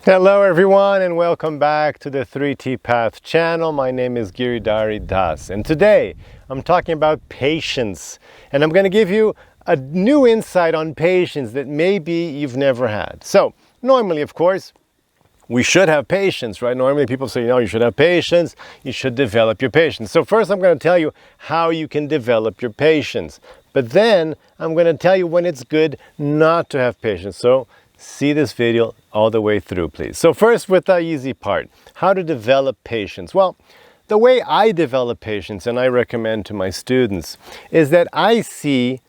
Hello everyone and welcome back to the 3T Path channel. My name is Giridhari Das and today I'm talking about patience, and I'm going to give you a new insight on patience that maybe you've never had. So normally, of course, we should have patience, right? Normally people say, you should have patience, you should develop your patience. So first I'm going to tell you how you can develop your patience, but then I'm going to tell you when it's good not to have patience. So see this video all the way through, please. So first, with the easy part, how to develop patience. Well, the way I develop patience, and I recommend to my students, is that I see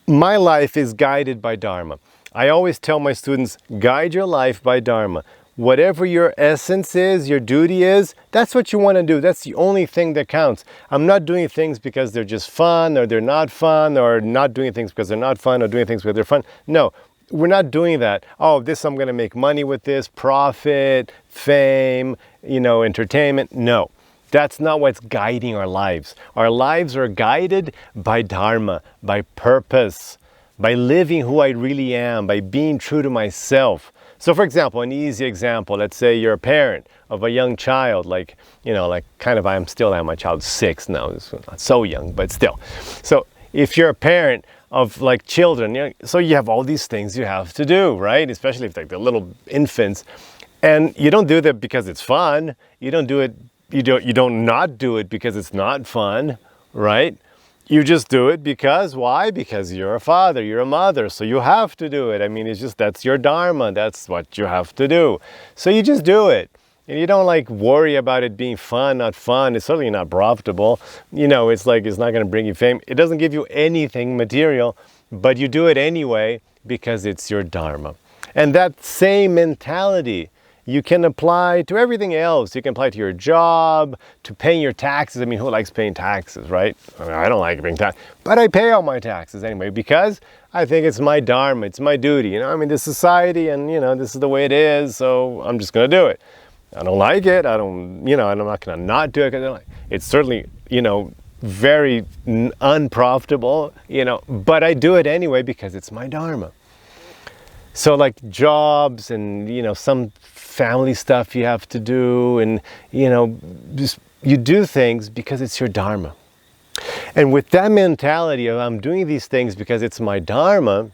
my life is guided by Dharma. I always tell my students, guide your life by Dharma. Whatever your essence is, your duty is, that's what you want to do. That's the only thing that counts. I'm not doing things because they're just fun, or they're not fun, or not doing things because they're not fun, or doing things because they're fun. No. We're not doing that. Oh, I'm going to make money with this, profit, fame, entertainment. No, that's not what's guiding our lives. Our lives are guided by Dharma, by purpose, by living who I really am, by being true to myself. So for example, an easy example, let's say you're a parent of a young child, I am, my child's 6 now, it's not so young, but still. So if you're a parent of children, so you have all these things you have to do, right? Especially if they're little infants, and you don't do that because it's fun. You don't not do it because it's not fun, right? You just do it because, why? Because you're a father, you're a mother, so you have to do it. I mean, that's your Dharma, that's what you have to do. So you just do it. And you don't worry about it being fun, not fun. It's certainly not profitable. It's not going to bring you fame. It doesn't give you anything material, but you do it anyway because it's your Dharma. And that same mentality you can apply to everything else. You can apply to your job, to paying your taxes. I mean, who likes paying taxes, right? I don't like paying taxes, but I pay all my taxes anyway because I think it's my Dharma, it's my duty. This society, and this is the way it is, so I'm just going to do it. I don't like it. I'm not going to not do it because I don't like it. It's certainly, very unprofitable, but I do it anyway because it's my Dharma. So jobs and, some family stuff you have to do, and, you do things because it's your Dharma. And with that mentality of I'm doing these things because it's my Dharma,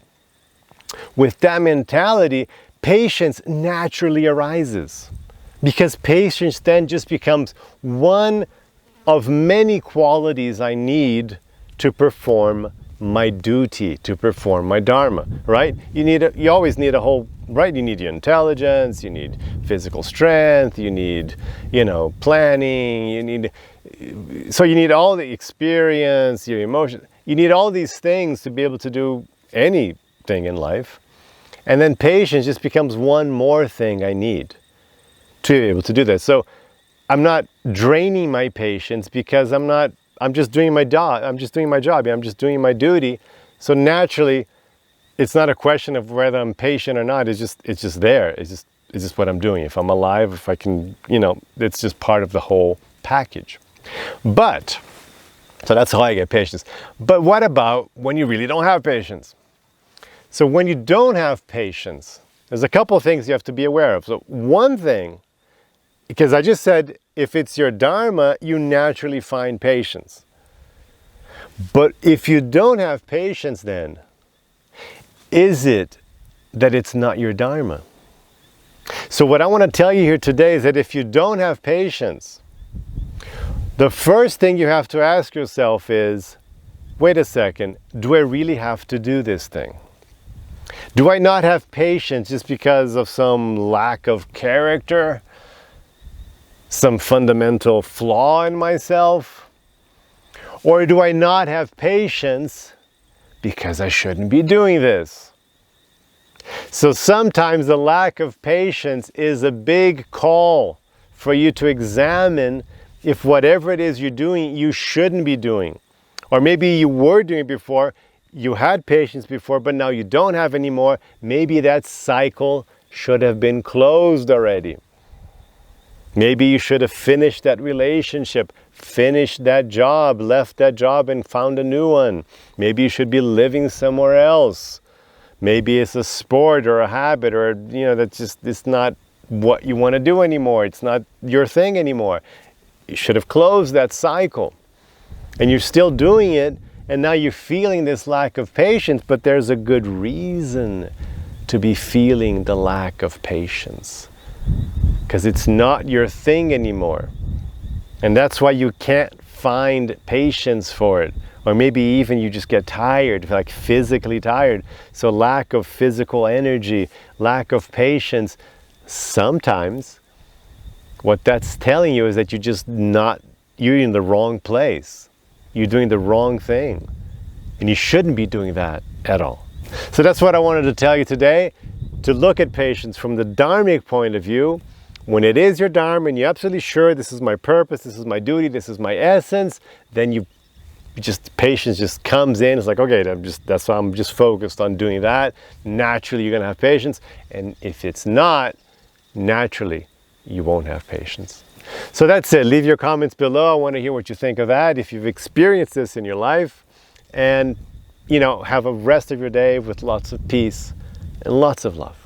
with that mentality, patience naturally arises. Because patience then just becomes one of many qualities I need to perform my duty, to perform my Dharma, right? You always need right? You need your intelligence, you need physical strength, you need, planning, you need all the experience, your emotion. You need all these things to be able to do anything in life. And then patience just becomes one more thing I need to be able to do that. So I'm not draining my patience because I'm just doing my job. I'm just doing my duty. So naturally, it's not a question of whether I'm patient or not. It's just there. It's just what I'm doing. If I'm alive, if I can, it's just part of the whole package. So that's how I get patience. But what about when you really don't have patience? So when you don't have patience, there's a couple of things you have to be aware of. So one thing, because I just said, if it's your Dharma, you naturally find patience. But if you don't have patience, then is it that it's not your Dharma? So what I want to tell you here today is that if you don't have patience, the first thing you have to ask yourself is, wait a second, do I really have to do this thing? Do I not have patience just because of some lack of character? Some fundamental flaw in myself? Or do I not have patience because I shouldn't be doing this? So sometimes the lack of patience is a big call for you to examine if whatever it is you're doing, you shouldn't be doing. Or maybe you were doing it before, you had patience before, but now you don't have anymore. Maybe that cycle should have been closed already. Maybe you should have finished that relationship, finished that job, left that job and found a new one. Maybe you should be living somewhere else. Maybe it's a sport or a habit or, that's just, it's not what you want to do anymore. It's not your thing anymore. You should have closed that cycle. And you're still doing it, and now you're feeling this lack of patience, but there's a good reason to be feeling the lack of patience. Because it's not your thing anymore. And that's why you can't find patience for it. Or maybe even you just get tired, like physically tired. So lack of physical energy, lack of patience. Sometimes what that's telling you is that you're in the wrong place. You're doing the wrong thing. And you shouldn't be doing that at all. So that's what I wanted to tell you today, to look at patience from the dharmic point of view. When it is your dharma and you're absolutely sure this is my purpose, this is my duty, this is my essence, then patience just comes in. It's like, okay, that's why I'm just focused on doing that. Naturally, you're going to have patience. And if it's not, naturally, you won't have patience. So that's it. Leave your comments below. I want to hear what you think of that, if you've experienced this in your life. And, have a rest of your day with lots of peace and lots of love.